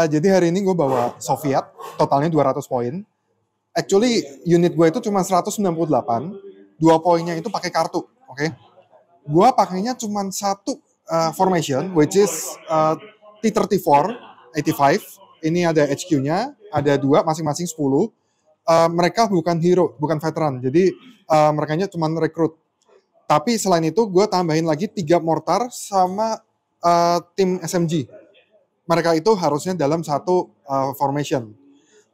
Jadi hari ini gue bawa Soviet, totalnya 200 poin. Actually, unit gue itu cuma 198, 2 poinnya itu pakai kartu, oke? Gue pakainya cuma satu formation, which is T34, 85. Ini ada HQ-nya, ada 2, masing-masing 10. Mereka bukan hero, bukan veteran, jadi mereka cuma rekrut. Tapi selain itu, gue tambahin lagi 3 mortar sama tim SMG. Mereka itu harusnya dalam satu formation.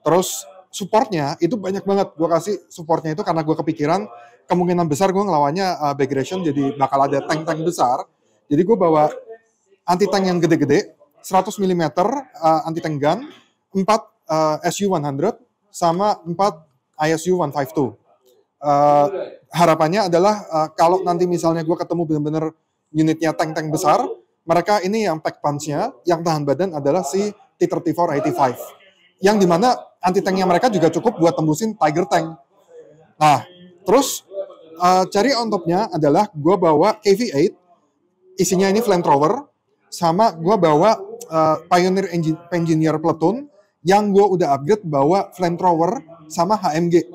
Terus supportnya itu banyak banget. Gue kasih supportnya itu karena gue kepikiran kemungkinan besar gue ngelawannya Bagration, jadi bakal ada tank-tank besar. Jadi gue bawa anti-tank yang gede-gede, 100 mm anti-tank gun, 4 SU-100, sama 4 ISU-152. Harapannya adalah kalau nanti misalnya gue ketemu benar-benar unitnya tank-tank besar, mereka ini yang pack punch-nya, yang tahan badan adalah si T-34-85. Yang dimana anti-tanknya mereka juga cukup buat tembusin Tiger Tank. Nah, terus cherry on top-nya adalah gue bawa KV-8, isinya ini flamethrower, sama gue bawa Pioneer Engineer Platoon, yang gue udah upgrade bawa flamethrower sama HMG.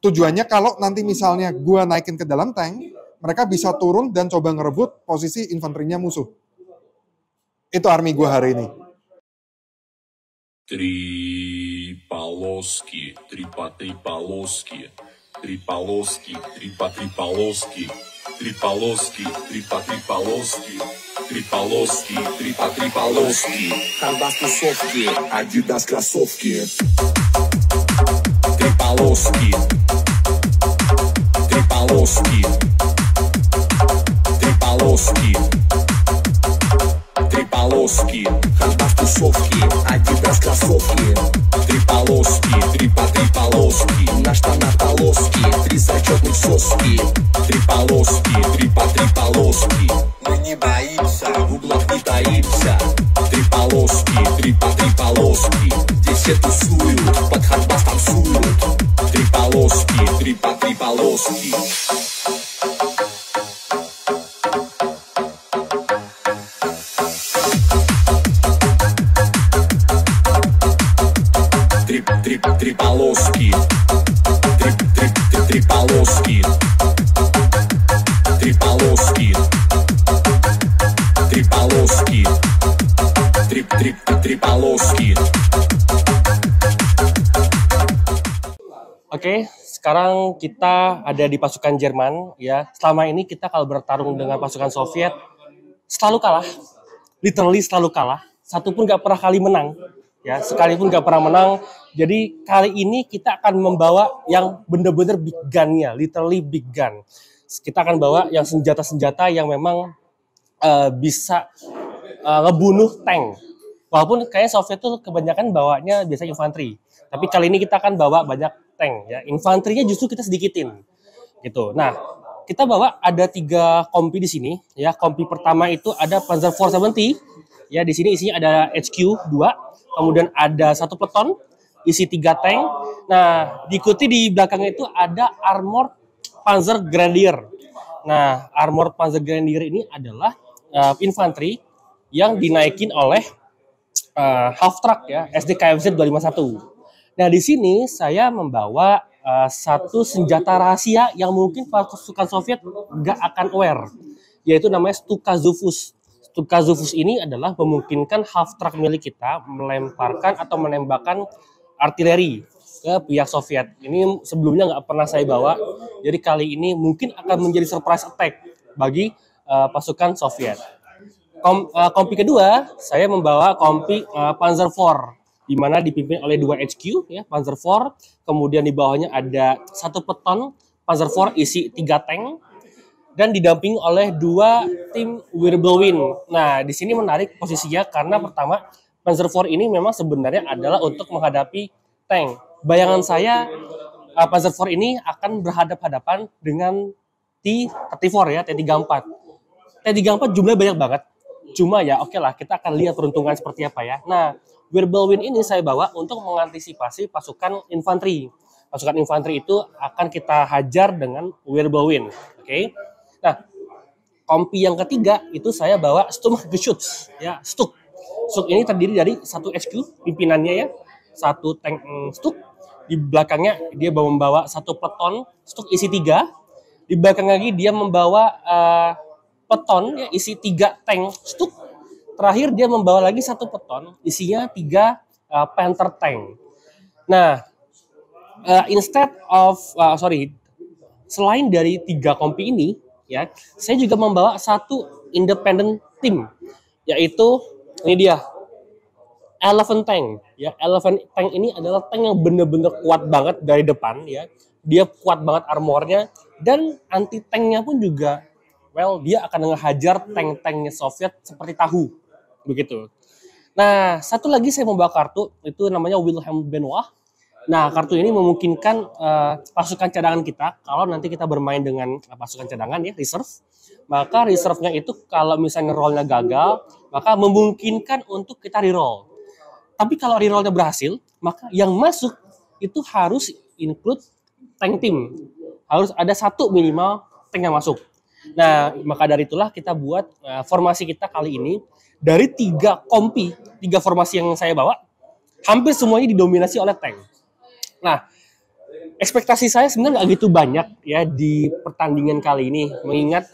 Tujuannya kalau nanti misalnya gue naikin ke dalam tank, mereka bisa turun dan coba ngerebut posisi infanterinya musuh. Itu army gue hari ini. Три полоски, три по три полоски, три полоски, три по три полоски, три полоски, три по три полоски, три полоски, три по три полоски. Хардбас тусовки, Адидас кроссовки. Три полоски, три полоски, три полоски. Три полоски, хардбас тусовки, Адидас кроссовки. Три полоски, три по три полоски, на штанах полоски, 3 зачетных соски. Три полоски, три по три полоски. Мы не боимся, в углах не таимся. Три полоски, три по три полоски. Здесь все тусуют, под хардбас танцуют. Три полоски, три по три полоски. Три полоски, три полоски, три полоски, три полоски, три полоски. Oke, sekarang kita ada di pasukan Jerman ya. Selama ini kita kalau bertarung dengan pasukan Soviet selalu kalah, literally selalu kalah. Satu pun gak pernah kali menang. Ya, sekalipun gak pernah menang. Jadi kali ini kita akan membawa yang benar-benar big gun-nya, literally big gun. Kita akan bawa yang senjata-senjata yang memang bisa ngebunuh tank. Walaupun kayaknya Soviet tuh kebanyakan bawanya biasa infanteri. Tapi kali ini kita akan bawa banyak tank ya. Infanterinya justru kita sedikitin. Gitu. Nah, kita bawa ada 3 kompi di sini ya. Kompi pertama itu ada Panzer 470. Ya, di sini isinya ada HQ 2. Kemudian ada 1 peleton, isi 3 tank. Nah, diikuti di belakangnya itu ada Armored Panzer Grenadier. Nah, Armored Panzer Grenadier ini adalah infanteri yang dinaikin oleh half track ya, SDKFZ 251. Nah, di sini saya membawa satu senjata rahasia yang mungkin pasukan Soviet nggak akan aware, yaitu namanya Stuka-Zufus. Stuka-Zufus ini adalah memungkinkan half track milik kita melemparkan atau menembakkan artileri ke pihak Soviet. Ini sebelumnya nggak pernah saya bawa, jadi kali ini mungkin akan menjadi surprise attack bagi pasukan Soviet. Kompi kedua, saya membawa kompi Panzer IV, di mana dipimpin oleh 2 HQ, ya, Panzer IV. Kemudian di bawahnya ada 1 peleton Panzer IV isi 3 tank. Dan didampingi oleh 2 tim Wirbelwind. Nah, di sini menarik posisinya karena pertama Panzer IV ini memang sebenarnya adalah untuk menghadapi tank. Bayangan saya Panzer IV ini akan berhadapan-hadapan dengan T-34 ya, T-34. T-34 jumlahnya banyak banget. Cuma ya oke lah, kita akan lihat peruntungan seperti apa ya. Nah, Wirbelwind ini saya bawa untuk mengantisipasi pasukan infanteri. Pasukan infanteri itu akan kita hajar dengan Wirbelwind. Oke. Nah, kompi yang ketiga itu saya bawa Sturmgeschütz ya, Stuk. Stuk ini terdiri dari satu HQ pimpinannya ya, satu tank Stuk. Di belakangnya dia membawa satu peleton Stuk isi 3. Di belakang lagi dia membawa peleton ya, isi 3 tank Stuk. Terakhir dia membawa lagi satu peleton isinya 3 Panther tank. Nah, selain dari 3 kompi ini ya, saya juga membawa satu independent team, yaitu ini dia Elephant Tank ya. Elephant Tank ini adalah tank yang benar-benar kuat banget dari depan ya. Dia kuat banget armornya, dan anti tanknya pun juga dia akan ngehajar tank-tanknya Soviet seperti tahu begitu. Nah, satu lagi saya membawa kartu, itu namanya Wilhelm Benoit. Nah, kartu ini memungkinkan pasukan cadangan kita, kalau nanti kita bermain dengan pasukan cadangan ya, reserve, maka reserve-nya itu kalau misalnya roll-nya gagal, maka memungkinkan untuk kita reroll. Tapi kalau reroll-nya berhasil, maka yang masuk itu harus include tank team. Harus ada satu minimal tank yang masuk. Nah, maka dari itulah kita buat formasi kita kali ini dari 3 kompi, 3 formasi yang saya bawa, hampir semuanya didominasi oleh tank. Nah, ekspektasi saya sebenarnya nggak gitu banyak ya di pertandingan kali ini, mengingat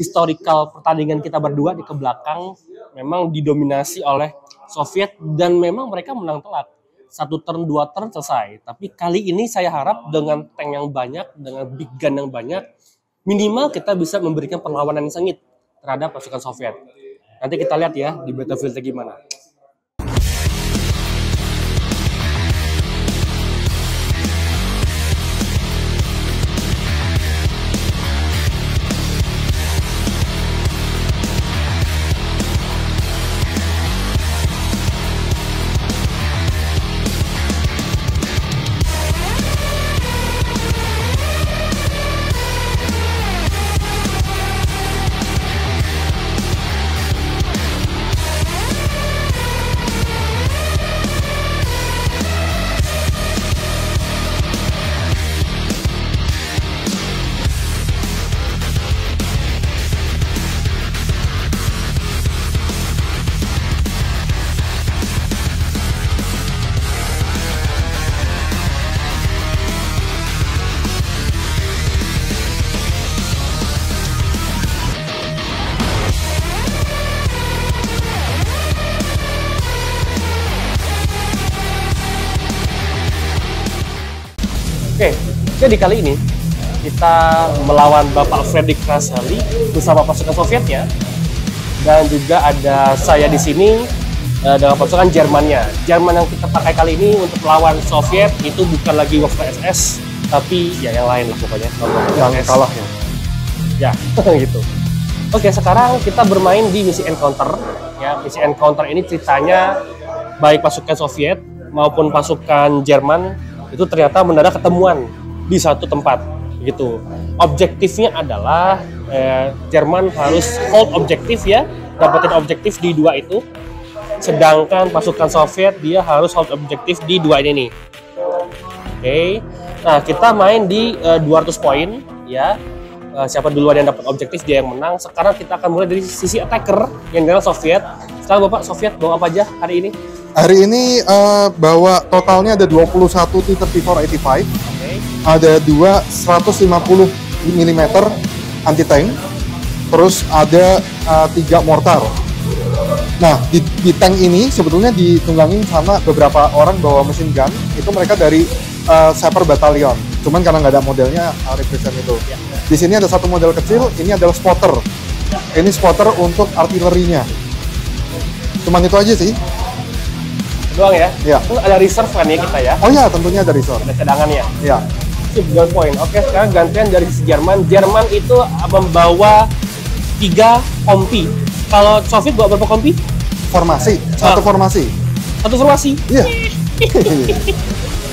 historical pertandingan kita berdua di kebelakang memang didominasi oleh Soviet, dan memang mereka menang telak. 1 turn, 2 turn selesai. Tapi kali ini saya harap dengan tank yang banyak, dengan big gun yang banyak, minimal kita bisa memberikan perlawanan yang sengit terhadap pasukan Soviet. Nanti kita lihat ya di battlefield gimana. Oke, jadi kali ini kita melawan Bapak Fredrik Krasali bersama pasukan Soviet ya, dan juga ada saya di sini dengan pasukan Jermannya. Jerman yang kita pakai kali ini untuk melawan Soviet itu bukan lagi Wolfgang SS, tapi ya yang lain lah pokoknya. Yang kalah ya. Ya, gitu. Oke, sekarang kita bermain di misi encounter. Ya, misi encounter ini ceritanya baik pasukan Soviet maupun pasukan Jerman itu ternyata mendadak ketemuan di satu tempat gitu. Objektifnya adalah Jerman harus hold objektif ya, dapetin objektif di 2 itu, sedangkan pasukan Soviet dia harus hold objektif di 2 ini nih. Oke, nah kita main di 200 poin ya. Siapa duluan yang dapat objektif dia yang menang. Sekarang kita akan mulai dari sisi attacker yang dengan Soviet. Sekarang Bapak Soviet bawa apa aja hari ini? Hari ini bawa totalnya ada 21 T-34-85, ada 2 150 mm anti-tank, terus ada 3 mortar. Nah, di tank ini sebetulnya ditunggangin sama beberapa orang bawa mesin gun, itu mereka dari Saper Battalion. Cuman karena nggak ada modelnya, represent itu. Di sini ada satu model kecil, ini adalah spotter. Ini spotter untuk artilerinya. Cuman itu aja sih. Doang ya? Iya. Terus ada reserve kan ya kita ya? Oh ya, tentunya ada reserve. Ada cadangan ya? Iya. Sip, goal point. Oke, sekarang gantian dari sisi Jerman. Jerman itu membawa 3 kompi. Kalau Soviet bawa berapa kompi? Formasi, satu formasi. Satu formasi? Iya.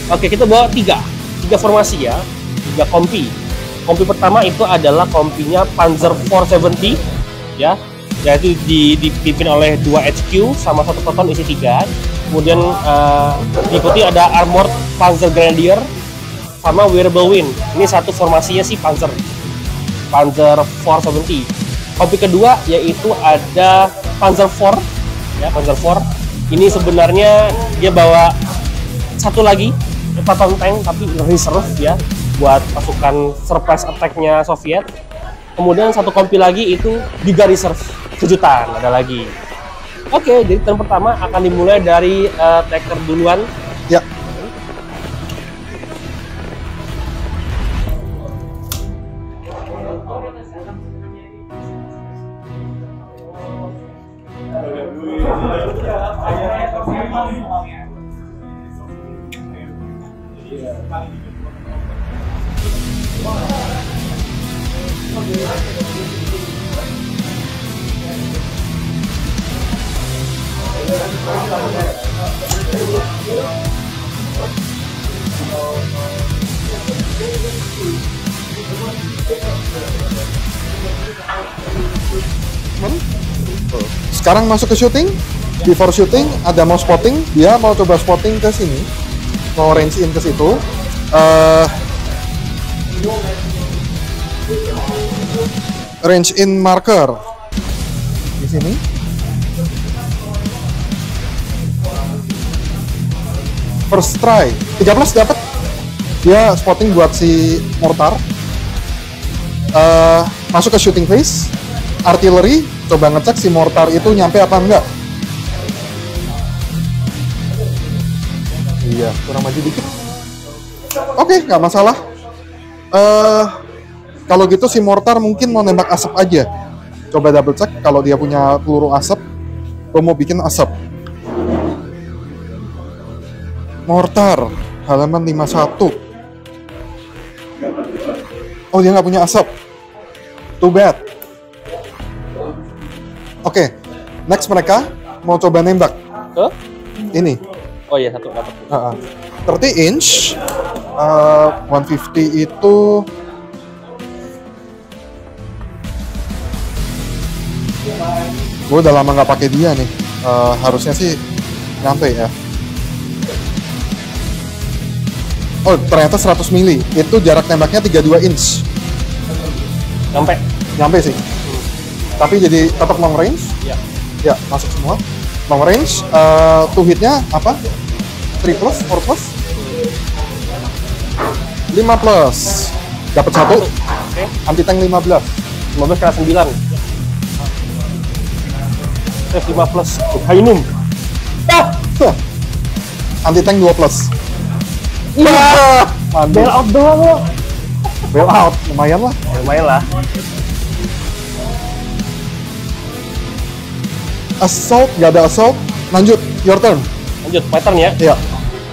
Oke, kita bawa 3 formasi ya. 3 kompi. Kompi pertama itu adalah kompinya Panzer 470 ya. Yaitu dipimpin oleh 2 HQ sama satu peleton isi 3. Kemudian diikuti ada Armored Panzer Grenadier sama Wirbelwind. Ini satu formasinya sih Panzer 470. Kompi kedua yaitu ada Panzer 4 ya Panzer IV. Ini sebenarnya dia bawa satu lagi Patton tank tapi reserve ya buat pasukan surprise attack-nya Soviet. Kemudian satu kompi lagi itu Giga Reserve, kejutan ada lagi. Oke, jadi turn pertama akan dimulai dari Taker duluan. Ya. Sekarang masuk ke shooting. Before shooting ada mau spotting, dia mau coba spotting ke sini, mau range in ke situ. Range in marker di sini. First try 13 dapat. Dia spotting buat si mortar. Masuk ke shooting phase. Artillery, coba ngecek si mortar itu nyampe apa enggak. Iya, kurang maju dikit. Oke, nggak masalah. Kalau gitu si mortar mungkin mau nembak asap aja. Coba double check kalau dia punya peluru asap. Gue mau bikin asap. Mortar, halaman 51. Oh, dia nggak punya asap. Too bad. Oke, next mereka mau coba nembak. Ke? Ini. Oh iya, satu dapat. 30 inch, 150 itu gue udah lama nggak pakai dia nih. Harusnya sih nyampe ya. Oh, ternyata 100 mili. Itu jarak tembaknya 32 inch. Nyampe sih. Tapi jadi tetap long range. Ya. Ya, masuk semua. Long range, to hitnya apa? 3 plus, 4 plus? 5 plus. Dapat satu. Oke. Anti tank 15. 15 kena 9. 5 plus. Hainum. Anti tank 2 plus. Iya. Bail out doang lo. Bail out, lumayan lah. Ya, lumayan lah. Assault, gak ada assault. Lanjut, your turn. Lanjut, pattern ya. Iya.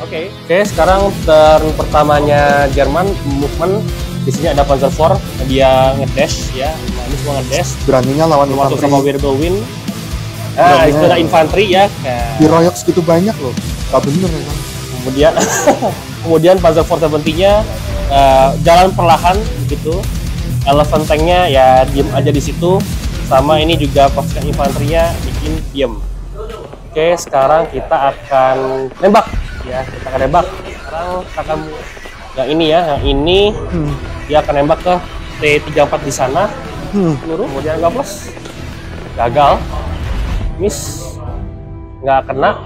Oke, sekarang turn pertamanya Jerman movement. Di sini ada Panzer IV, dia ngedash ya. Nah, ini semua ngedash. Beraninya lawan Masuk infanteri. sama Wirbelwind. Beraninya. Itu ada infanteri ya. Diroyok segitu banyak loh. Gak bener memang. Kemudian Panzer IV 70-nya jalan perlahan begitu. Elephant tank-nya ya diem aja di situ. Sama ini juga pasukan infanterinya bikin diem. Oke, sekarang kita akan nembak ya, kita akan nembak. Sekarang akan yang ini ya, yang ini dia akan nembak ke T34 di sana. Peluru, kemudian nggak plus, gagal, miss, nggak kena.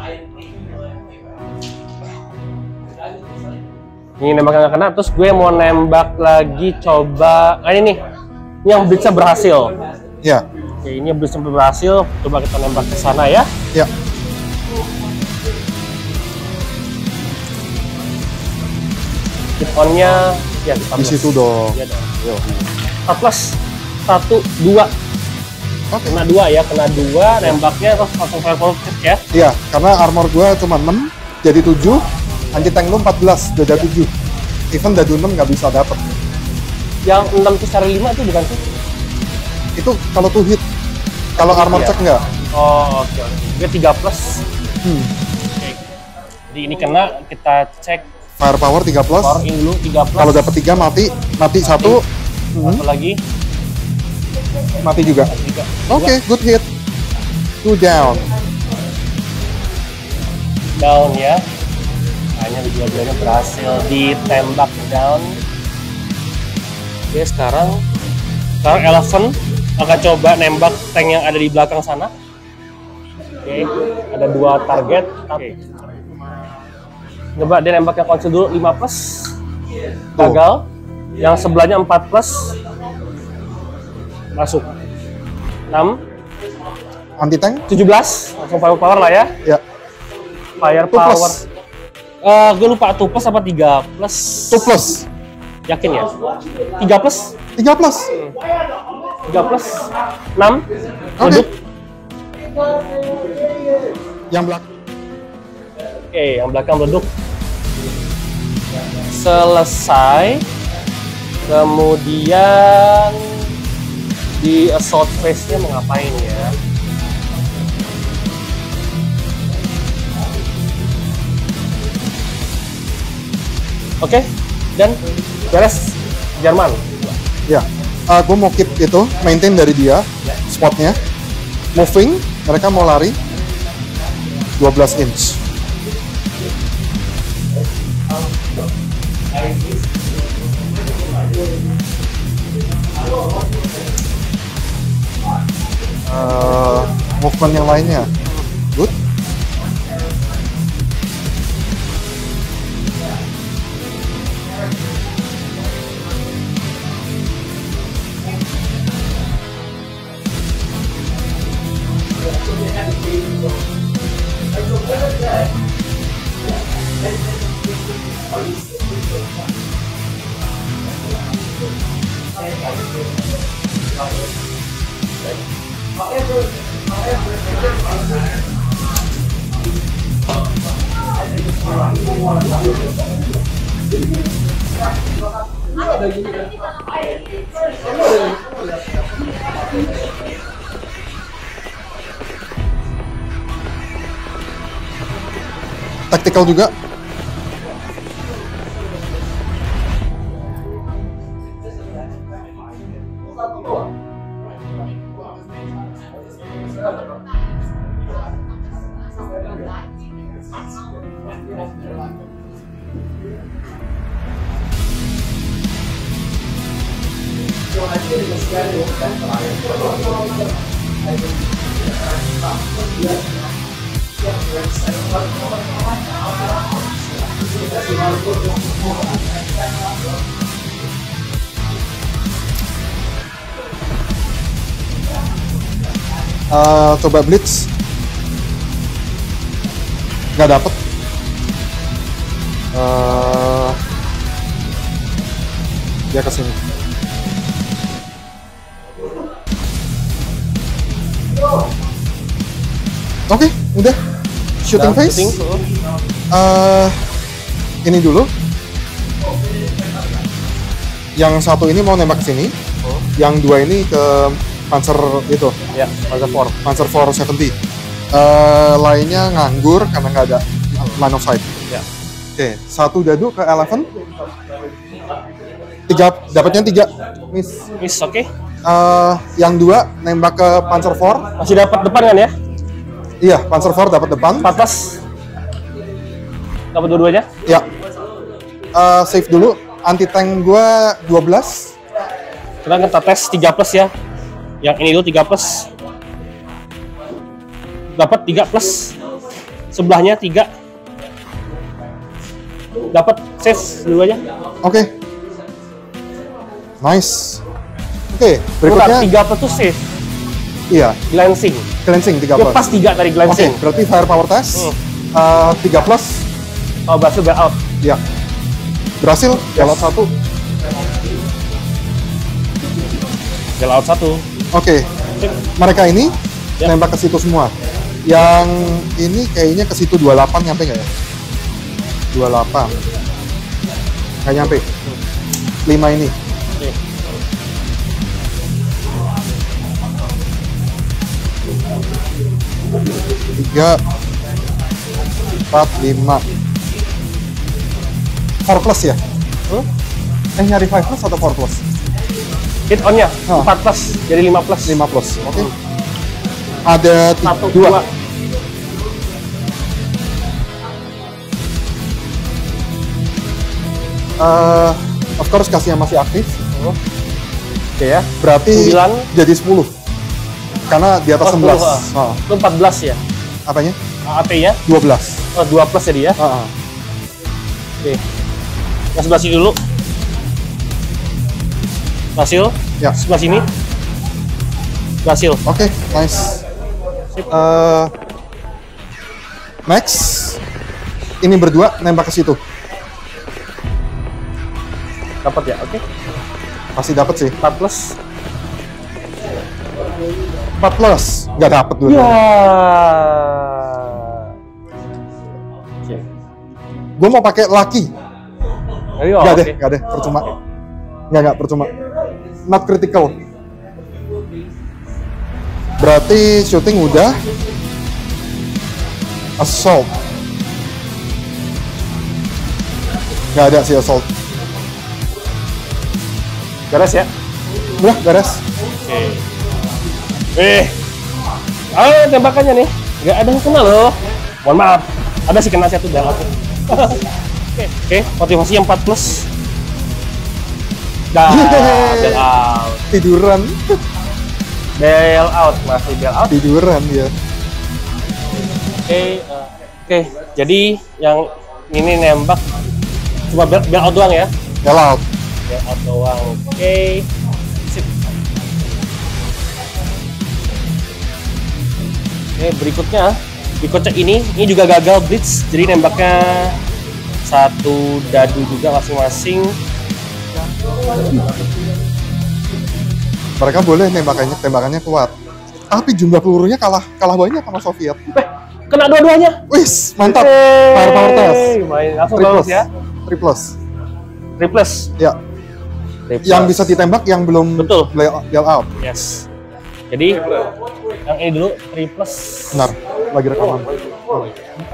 Ini nembak nggak kena, terus gue mau nembak lagi coba. Nah ini nih, ini yang bisa berhasil. Ya. Oke, ini belum sampai berhasil. Coba kita nembak ke sana ya. Ya. Hit on-nya ya Di situ dong. Ya dong. Yo. 14 1 2. Oke. Kena 2 ya, kena 2 nembaknya terus langsung fireball ya. Iya, karena armor gua cuma 6 jadi 7. Anti tank lu 14 udah ada 7. Even dadu 6 nggak bisa dapet. Yang 6 itu cari 5 itu bukan sih? Itu kalau to hit. Kalau armor check nggak? Oh, oke. Gue 3 plus. Oke. Jadi ini kena, kita cek Firepower 3 plus. power in dulu 3 plus. Kalau dapat 3 mati 1. Satu lagi. Mati juga. 3. Oke, good hit. 2 down. Down ya. Hanya dua-duanya berhasil ditembak down. Oke, sekarang Eleven akan coba nembak tank yang ada di belakang sana. Oke, ada 2 target. Oke. Coba dia nembaknya konsil dulu 5+. Gagal. Yang sebelahnya 4+. Masuk. 6. Anti tank? 17. Langsung power lah ya. Ya. Fire 2+. power. Gue lupa 2+ apa 3+. 2+. Yakin ya? 3+. 3+. 3+. 6. Oke. Duduk. Yang belakang. Oke, yang belakang duduk. Selesai. Kemudian di assault phase-nya mau ngapain ya? Oke, dan beres Jerman. Ya. Gue mau keep itu, maintain dari dia spotnya. Moving, mereka mau lari 12 inch. Movement yang lainnya good. Tactical juga. Coba blitz, nggak dapet. Dia kesini. Oke, udah. Shooting phase. Ini dulu. Yang satu ini mau nembak ke sini. Yang 2 ini ke Panzer itu. Ya, Panzer 470. Lainnya nganggur karena nggak ada line of sight. Ya. Oke, 1 dadu ke 11. 3, dapatnya 3. Miss, oke. Yang 2 nembak ke Panzer 4. Masih dapat depan kan ya? Iya, Panzer 4 dapat depan. 14. Dapat dua-duanya? Ya. Save dulu. Anti tank gua 12. Kita tes 3+ ya. Yang ini dulu 3+. Dapat 3+. Sebelahnya 3. Dapat save dua-duanya. Oke. Nice. Oke, berikutnya 3+ tuh save. iya, Glancing. cleansing 3+. Dia pas 3 tadi Oke, glancing. berarti firepower test 3+. Oh, berhasil bail out. Ya. Berhasil, jalan 1. Bail out 1. Oke. Mereka ini Ya. nembak ke situ semua. Yang ini kayaknya ke situ 28, nyampe nggak ya? 28. Nggak nyampe. 5 ini. Oke. Tiga, 4, 5. 4+ ya? Nyari 5+ atau 4+? Hit on-nya Ah. 4+, jadi 5+. 5+, oke. Ada 1, 2. 2. Of course kasih yang masih aktif. Oke ya. Berarti 9. jadi 10. Karena di atas 11. Itu 14 ya? Apanya? AP-nya 12. 2 plus jadi ya. Oke. Yang sebelah sini dulu. Berhasil. Ya. Sebelah sini. Berhasil. Oke, nice. Next, ini berdua nembak ke situ. Dapat ya, oke. Pasti dapat sih. 4 plus. 4 plus, nggak dapet dulu. Ya. Oke. Gue mau pakai lucky. Ayo, Nggak oke. deh, nggak deh, percuma. Nggak percuma. Not critical. Berarti shooting udah. Assault. Nggak ada sih assault. Beres ya. Udah, beres. Oke. Tembakannya nih. Nggak ada yang kena loh. Mohon maaf. Ada sih kena satu dalam. Oke, motivasi yang 4 plus. Dah, bail out. Tiduran. Bail out, masih bail out. Tiduran ya. Oke, jadi yang ini nembak cuma bail out doang ya? Bail out. Bail out doang. Oke. Sip. Berikutnya ini juga gagal blitz, jadi nembaknya satu dadu juga masing-masing. Mereka boleh tembakannya kuat. Tapi jumlah pelurunya kalah banyak sama Soviet. Kena dua-duanya. Wis, mantap. Power test. Main langsung 3 bagus plus ya. 3 plus. 3 plus. Ya. Yang bisa ditembak yang belum Betul. bail out. Yes. Jadi yang ini dulu 3 plus. Benar. Lagi rekaman.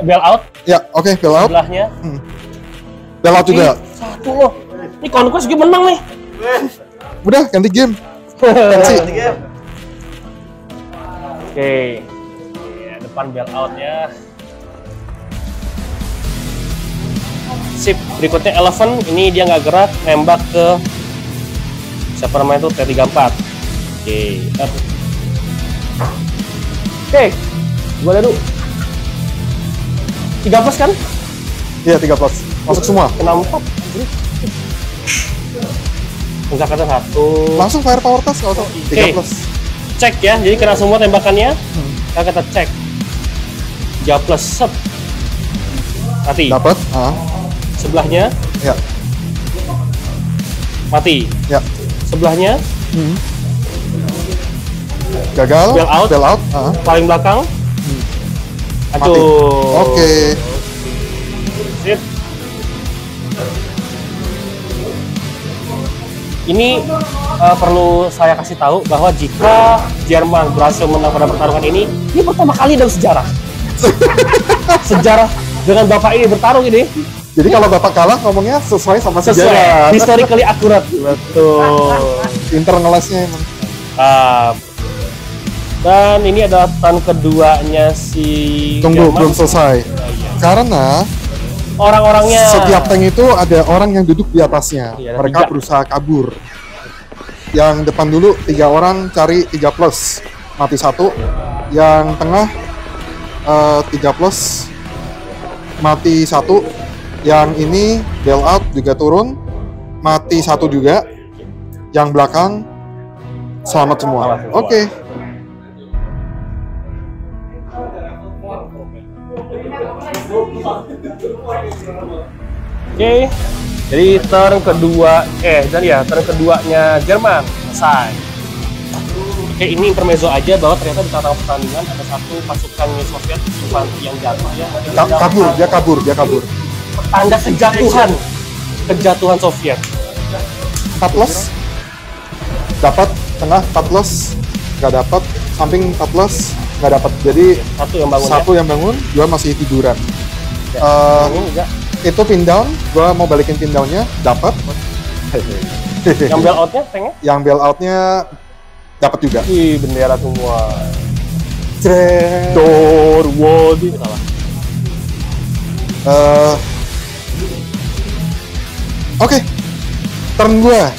Bail out. Ya, oke, bail out. Sebelahnya. Bail out juga. Satu loh. Ini Conquest juga menang nih. Udah, ganti game. Oke. Ya, depan bail outnya. Sip. Berikutnya Eleven. Ini dia nggak gerak, nembak ke siapa namanya itu T34. Oke. Gua dulu. 3 plus kan? Iya, 3 plus. Masuk semua. Kena 4. Misalkan satu. Langsung fire power test kalau 3 plus. Cek ya, jadi kena semua tembakannya. Kita cek. 3 plus, sep. Mati. Dapat. Sebelahnya Ya. mati. Ya. Sebelahnya Gagal. Bail out. Bail out. paling belakang. Mati. Aduh. Oke. Sip. Ini perlu saya kasih tahu bahwa jika Jerman berhasil menang pada pertarungan ini pertama kali dalam sejarah. Sejarah dengan Bapak ini bertarung ini. Jadi kalau Bapak kalah ngomongnya sesuai sama Sesuai, sejarah. historically akurat. Betul. Pinter ngelesnya emang. Dan ini adalah tahun keduanya si Tunggu, Jerman. belum selesai. Karena Orang-orangnya setiap tank itu ada orang yang duduk di atasnya. Iya, ada Mereka 3. berusaha kabur. Yang depan dulu 3 orang cari 3 plus, mati 1. Yang tengah 3 plus, mati 1. Yang ini bail out juga turun, mati 1 juga. Yang belakang selamat semua. Selamat semua. Oke. Oke, jadi turn keduanya Jerman selesai. Oke, ini intermezzo aja bahwa ternyata di tengah pertandingan ada satu pasukan Soviet infanteria yang jatuh ya. Dia kabur. Tanda kejatuhan Soviet. 4 plus dapat, tengah 4 plus nggak dapat, samping 4 plus nggak dapat. Jadi Satu yang bangun dua masih tiduran. Ini enggak. Itu pin down, gua mau balikin pin downnya, dapat. Yang bail outnya tanknya? Yang bail outnya dapat juga. Ih, bendera semua. Jreng. Door wall salah. Oke, turn gua.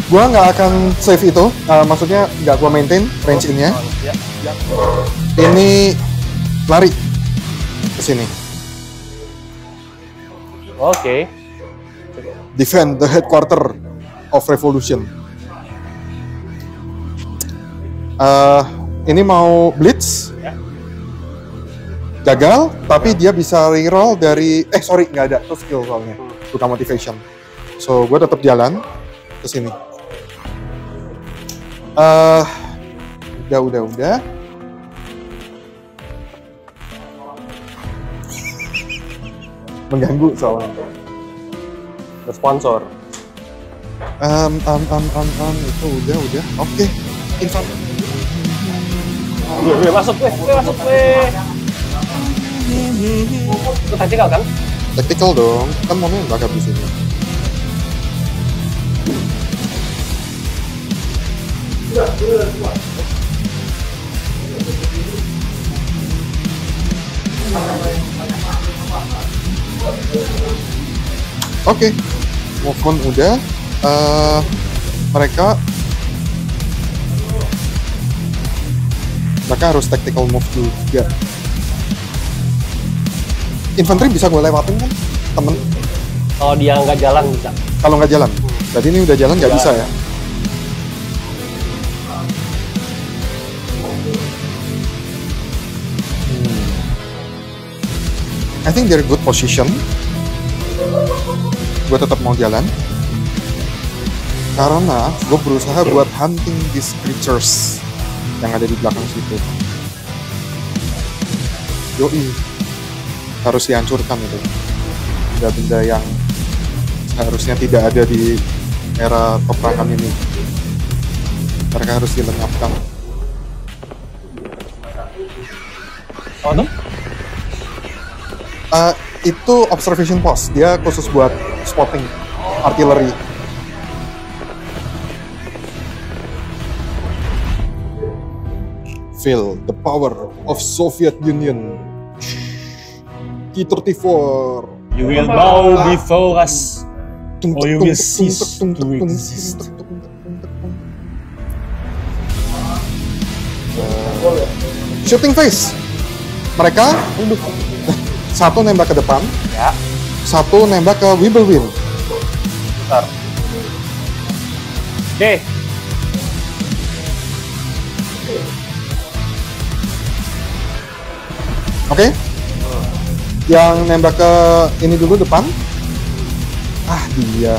Gua nggak akan save itu, maksudnya nggak gua maintain range in-nya. Ya. Ini lari ke sini. Oke. Defend the headquarter of revolution. Ini mau blitz. Ya. Gagal, tapi dia bisa reroll dari sorry, nggak ada, itu skill soalnya, bukan motivation. So gue tetap jalan ke sini. Udah. Mengganggu soalnya. Bersponsor. Itu udah. Oke. Infant. Gue masuk gue. Itu tactical kan? Tactical dong, kan mau nembak habis ini. Oke, movement udah. Mereka harus tactical move juga. Infanteri bisa gue lewatin kan, temen? Kalau dia nggak jalan bisa. Kalau nggak jalan, berarti ini udah jalan nggak bisa ya? I think they're good position. Gue tetap mau jalan karena gue berusaha buat hunting these creatures yang ada di belakang situ. Yoi, harus dihancurkan itu. Benda-benda yang seharusnya tidak ada di era peperangan ini. Mereka harus dilenyapkan. Oh tuh? Itu observation post, dia khusus buat spotting artillery. Feel the power of Soviet Union. T-34. You will bow before us, or you will cease to exist. Shooting phase. Mereka satu nembak ke depan, Ya. satu nembak ke Wibblewind. Bentar. Oke. Oke? Yang nembak ke ini dulu depan. Dia.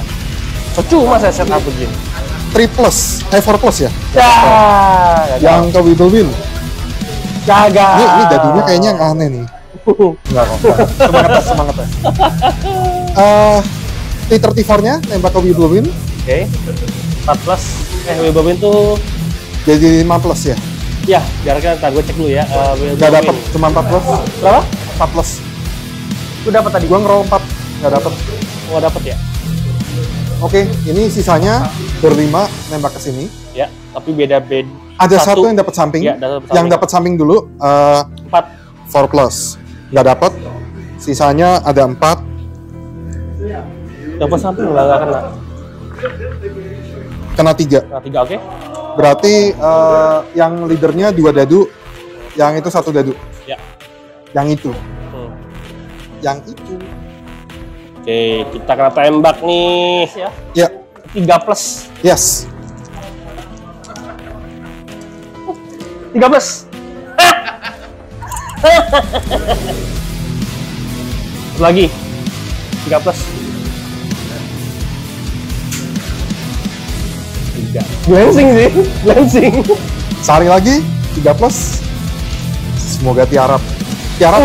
Cuma saya set up begini. 3 plus, 4 plus ya? Ya. Yang ke Wibblewind. Gagal. Ini dadunya kayaknya yang aneh nih. Enggak kok. Semangat tes. T-34-nya nembak ke Wibblewind. Oke. 4 plus. Wibblewind tuh. Jadi 5 plus ya? Ya, jaraknya ntar gue cek dulu ya. Nggak dapet, cuma 4 plus. Berapa? 4 plus. Lu dapat tadi? Gua ngeroll 4, nggak dapet. Oh, dapat ya? Oke, ini sisanya berlima nembak ke sini. Ya, tapi beda-beda. Ada satu yang dapat samping. Ya, dapat samping. Yang dapat samping dulu 4. 4 plus. Nggak dapat. Sisanya ada 4. Dapat samping nggak kena. Kena 3. Nah, 3 oke. Berarti yang leadernya 2 dadu, yang itu 1 dadu. Ya. Yang itu. Yang itu. Oke, kita kena tembak nih ya. Ya. 3 plus. Yes. 3 plus. Lagi. 3 plus. 3. Glancing sih, glancing. Sehari lagi 3 plus. Semoga tiarap. Tiarap.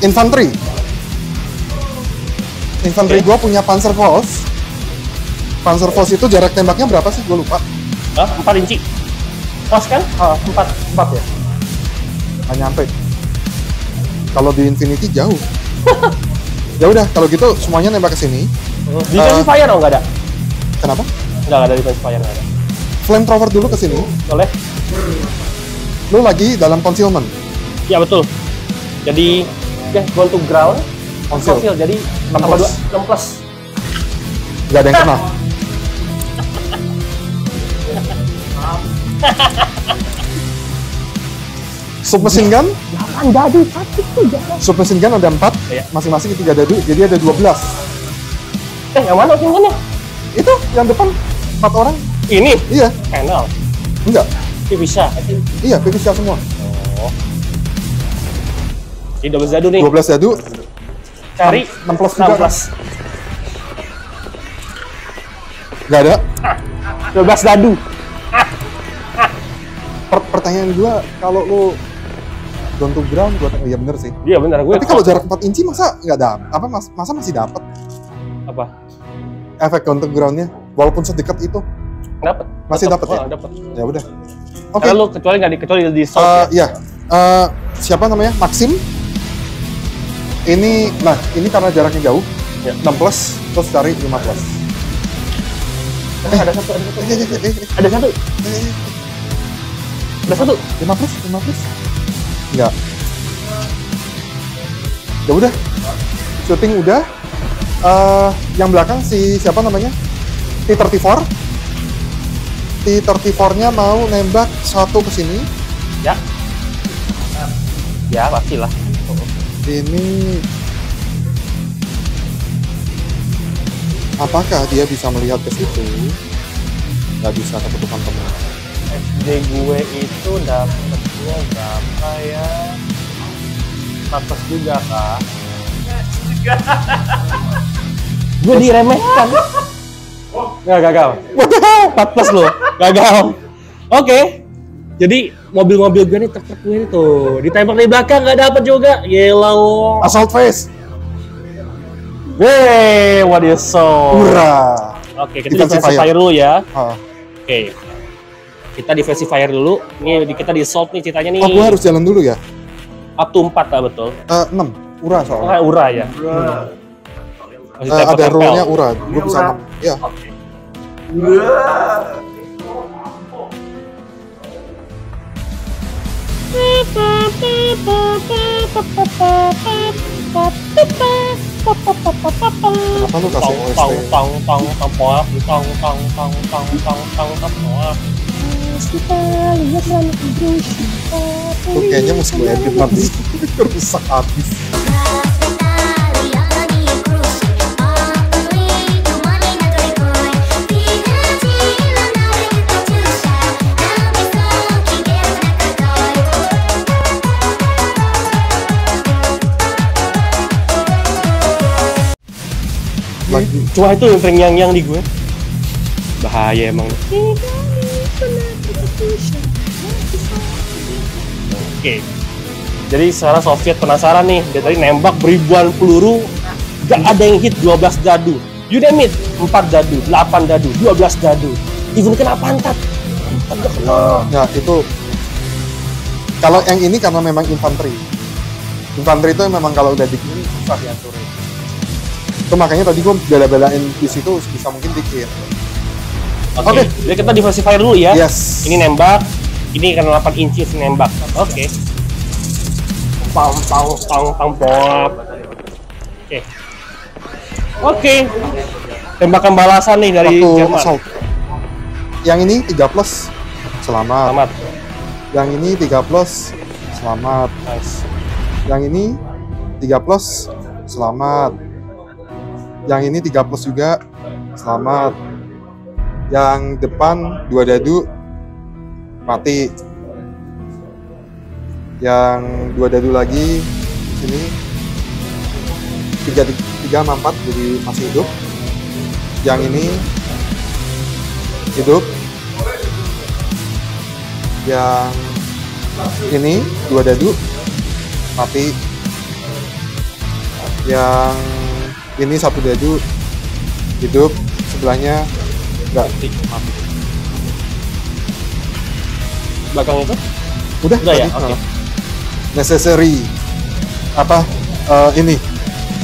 Infanteri. Infanteri gua punya Panzerfaust. Panzerfaust itu jarak tembaknya berapa sih? Gue lupa. 4 inci. Pas kan? 4 ya? Nggak nyampe. Kalau di Infinity jauh. Ya udah, kalau gitu semuanya nembak ke sini. Defensive fire dong nggak ada? Kenapa? Nggak ada defensive fire, nggak ada. Flamethrower dulu ke sini. Boleh? Lu lagi dalam concealment. Ya betul. Jadi, go to ground. Conceal. Jadi 6 plus. 6 plus. Nggak ada yang kena. Submachine gun, 8 dadu, 1, 3. submachine gun ada 4, Iya. masing-masing 3 dadu, jadi ada 12. Yang mana singgunnya? Itu yang depan 4 orang. Ini Iya, panel. enggak. Ini bisa. Iya, PVC semua. Oh. Ini 12 dadu nih. 12 dadu, Cari 6 plus juga. 16. Nggak ada. 12 dadu. Pertanyaan gua, kalau lo down to ground, iya bener sih. Iya benar gue. Tapi kalau jarak 4 inci masa nggak dapet? Apa masa masih dapet apa? efek down to groundnya? Walaupun sedekat itu, Dapat. Masih dapet ya? Dapat. ya udah. Oke. Karena lu kecuali di soft ya. Iya. Siapa namanya? Maxim. Ini, nah ini karena jaraknya jauh, Ya. 6 plus, terus cari 5 plus. Ada satu. Ada satu. Ada satu. 5 plus, 5 plus. Enggak. Ya udah. Shooting udah. Yang belakang si siapa namanya? T34. T34-nya mau nembak satu ke sini. Ya. Ya pastilah. Ini apakah dia bisa melihat ke situ? Nggak bisa, ketutupan teman. SD gue itu dapetnya berapa ya? 400 juga kak. Gue diremehkan. Nggak gagal. 14 loh, gagal. Oke. Jadi mobil-mobil gue nih truk gue nih tuh ditembak dari belakang nggak dapet juga. Gila lo. Assault face. Wey, what you saw? Ura. Oke, kita defensive fire dulu ya. Ah. Oke. Kita defensive fire dulu. Ini kita di assault nih ceritanya nih. Oh, gua harus jalan dulu ya? Up to 4 lah betul. 6. Ura soalnya. Ura ya. Masih Ada tempel-tempel. roll-nya ura. Gua bisa 6. Iya. Kenapa lu kasih OST? Tuh kayaknya mesti gue edit nanti. Rusak habis. Cuma itu yang terngiang-ngiang di gue. Bahaya emang. Oke. Jadi sekarang Soviet penasaran nih, dia tadi nembak beribuan peluru, gak ada yang hit 12 dadu. You name it, 4 dadu, 8 dadu, 12 dadu. Even kena pantat. Gak kena. Ya itu. Kalau yang ini karena memang infanteri. Infanteri itu memang kalau udah dikit susah dihancurin. Itu makanya tadi gue bela-belain di situ bisa mungkin dikit. Oke. Jadi kita defensive fire dulu ya. Yes. Ini nembak, ini karena 8 inci nembak. Oke. Pang. Oke. Tembakan balasan nih dari Waktu Jerman. assault. Yang ini 3 plus. Selamat. Selamat. Yang ini 3 plus. Selamat. Nice. Yang ini 3 plus. Selamat. Yang ini 3 plus juga. Selamat. Yang depan 2 dadu. Mati. Yang 2 dadu lagi sini 3 sama 4 jadi masih hidup. Yang ini hidup. Yang ini 2 dadu mati. Yang ini 1 dadu hidup, sebelahnya enggak mati. Belakang itu? Udah Udah ya? tadi. Oke. Necessary apa ini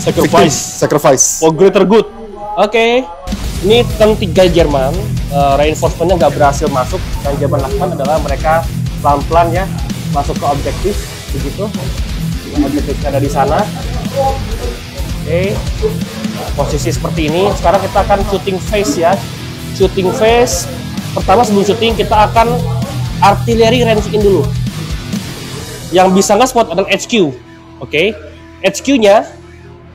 Sacrifice. sacrifice. For greater good. Oke. Ini turn 3 Jerman. Reinforcementnya nggak berhasil masuk. Yang Jerman lakukan adalah mereka pelan-pelan ya masuk ke objektif begitu. Objektifnya ada di sana. Oke. Posisi seperti ini. Sekarang kita akan shooting phase ya. Shooting phase. Pertama sebelum shooting kita akan artillery range in dulu. Yang bisa nggak spot adalah HQ. Oke. HQ-nya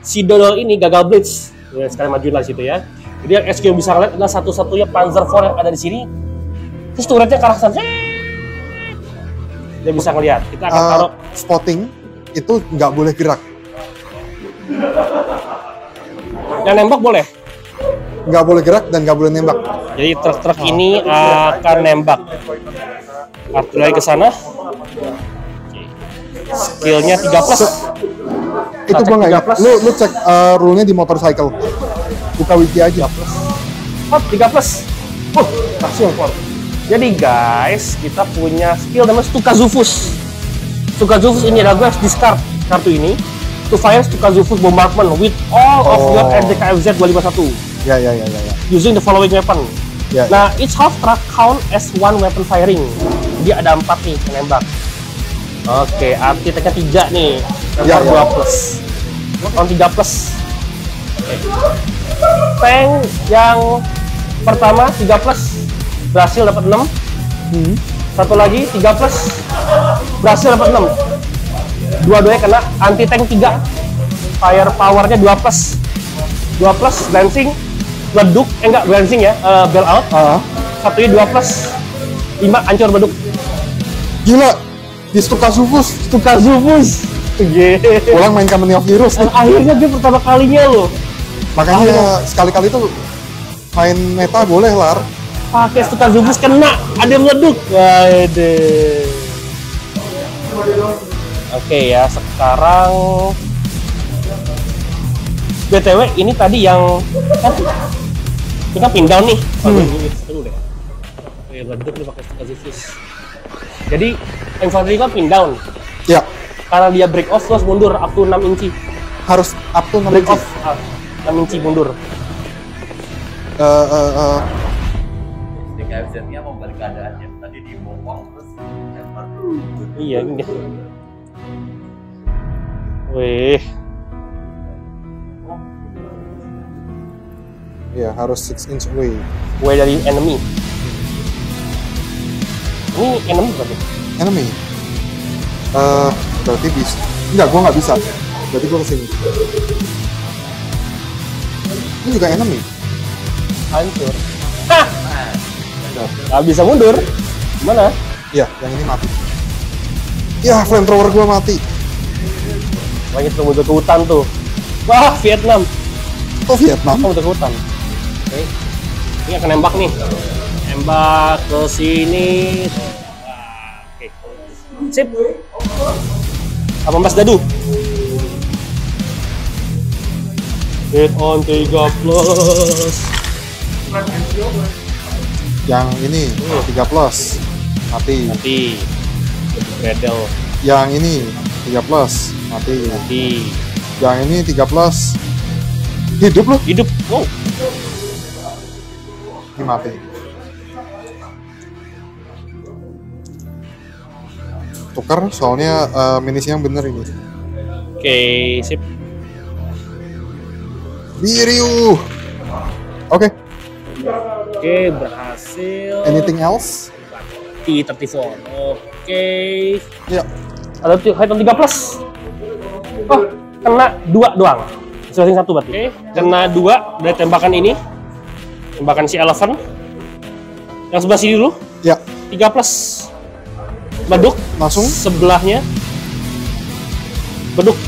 si dodol ini gagal blitz. Ya, sekarang majuin lah situ ya. Jadi yang HQ yang bisa ngeliat adalah satu-satunya Panzer IV yang ada di sini. Terus turretnya ke arah sana. Dia bisa ngeliat. Kita akan taruh spotting itu nggak boleh gerak. yang nembak boleh. Nggak boleh gerak dan nggak boleh nembak. Jadi truk-truk ini akan nembak. Artileri ke sana. Skillnya 3+. Itu gua nggak ingat. Lu cek rule-nya di motorcycle. Buka wiki aja. Oh, 3+. Langsung. Jadi guys, kita punya skill namanya Stukazufus. Stukazufus ini adalah gue harus discard kartu ini to fire Stukazufus bombardment with all of your RDKFZ 251. Ya. Using the following weapon. Ya, Nah, each half track count as one weapon firing. Dia ada 4 nih penembak. Oke, arti teknya 3 nih. Ya, 2+. On 3+. Oke. Tank yang pertama 3+. Berhasil dapat 6. Satu lagi 3+. Berhasil dapat 6. Dua-duanya kena anti tank 3. Fire powernya 2+. 2+, glancing, beduk, enggak glancing ya, bail out. Satunya 2+. 5 hancur beduk. Gila, di Stukazufus. Pulang main Company of Heroes. Dan akhirnya dia pertama kalinya loh. Makanya sekali-kali tuh main meta boleh lar. Pakai Stukazufus kena, ada meleduk. Waduh. Oke ya, sekarang BTW ini tadi yang kita pin down nih. Dulu deh. Oke, meleduk nih pakai Stukazufus. Jadi infanteri kan pin down. Ya, Karena dia break off terus mundur up to 6 inci. harus up to 6 Break inci. off 6 inci mundur. KFZ-nya mau balik keadaannya tadi dibongkong terus lempar. Iya ini. Wih, Ya, harus 6 inch away. way dari enemy. Ini enemy berarti. Enemy. Berarti bisa. Enggak, gua nggak bisa. Berarti gua kesini. Ini juga enemy. Hancur. Hah! Nggak bisa mundur. Gimana? Iya, yang ini mati. Ya, flamethrower gua mati. Makanya tuh mundur ke hutan tuh. Wah, Vietnam. Oh, Vietnam. Mundur ke hutan. Oke. Ini akan nembak nih. Nembak ke sini. Oke. Sip. 18 dadu. Hit on 3+. Yang ini 3+. Mati. Mati. Bredel. Yang ini 3+. Mati. Mati. Yang ini 3+. Hidup loh. Hidup. Wow. Ini mati. Tukar soalnya minusnya yang bener ini. Oke, sip. Biriu. Oke. Oke, berhasil. Anything else? T34. Oke. Ya. Ada hit on 3+. Oh, kena 2 doang. Selesai 1 berarti. Oke, kena 2 dari tembakan ini. Tembakan si elephant. Yang sebelah sini dulu. Ya. 3+. Beduk. Langsung. Sebelahnya. Beduk.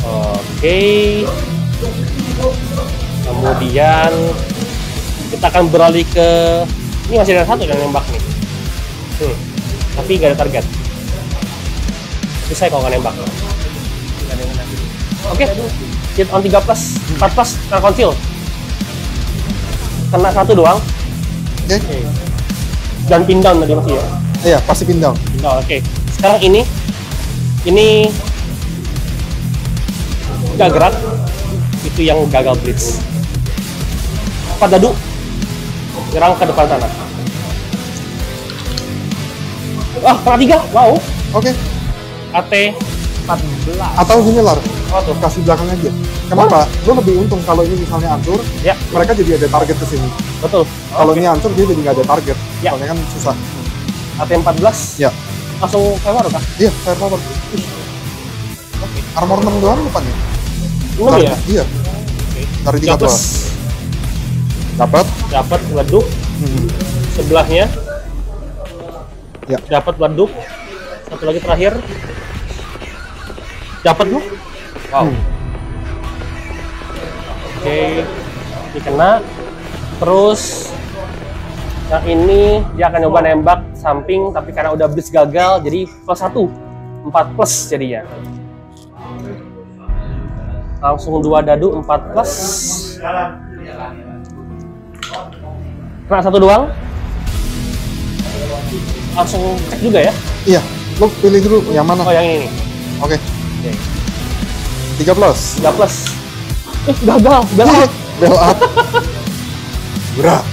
Oke. Kemudian kita akan beralih ke ini masih ada 1 yang nembak nih. Tapi nggak ada target. Bisa kalau nggak nembak. Oke. Hit on 3+, 4+, kena konsil. Kena 1 doang. Oke. Dan pin down tadi masih ya. Iya, pasti pin down. Pin down. Oke. Sekarang ini nggak gerak. Itu yang gagal blitz. 4 dadu. Nyerang ke depan sana. Wah, kena 3. Wow. Oke. AT 14. Atau gini Lar, Apa tuh? kasih belakang aja. Kenapa? Lo lebih untung kalau ini misalnya hancur, Ya, mereka jadi ada target ke sini. betul. Kalau ini hancur dia jadi nggak ada target. Ya. Soalnya kan susah. AT 14 Ya. langsung keluar kah? Iya, firepower. Armor 6 doang depannya. 6 ya? Iya. Dari 3 Plus. Dapat. Dapat leduk sebelahnya. Ya. Dapat leduk. Satu lagi terakhir. Dapat lu. Wow. Oke. Dikena. Terus yang ini dia akan nyoba nembak samping, tapi karena udah blitz gagal jadi plus 1. 4 plus jadinya. Langsung 2 dadu 4 plus. Kena 1 doang. Langsung cek juga ya. Iya. Lo pilih dulu yang mana. Oh yang ini nih. Oke. Oke. 3 plus. 3 plus. Gagal. Gagal. Bell up. Berat.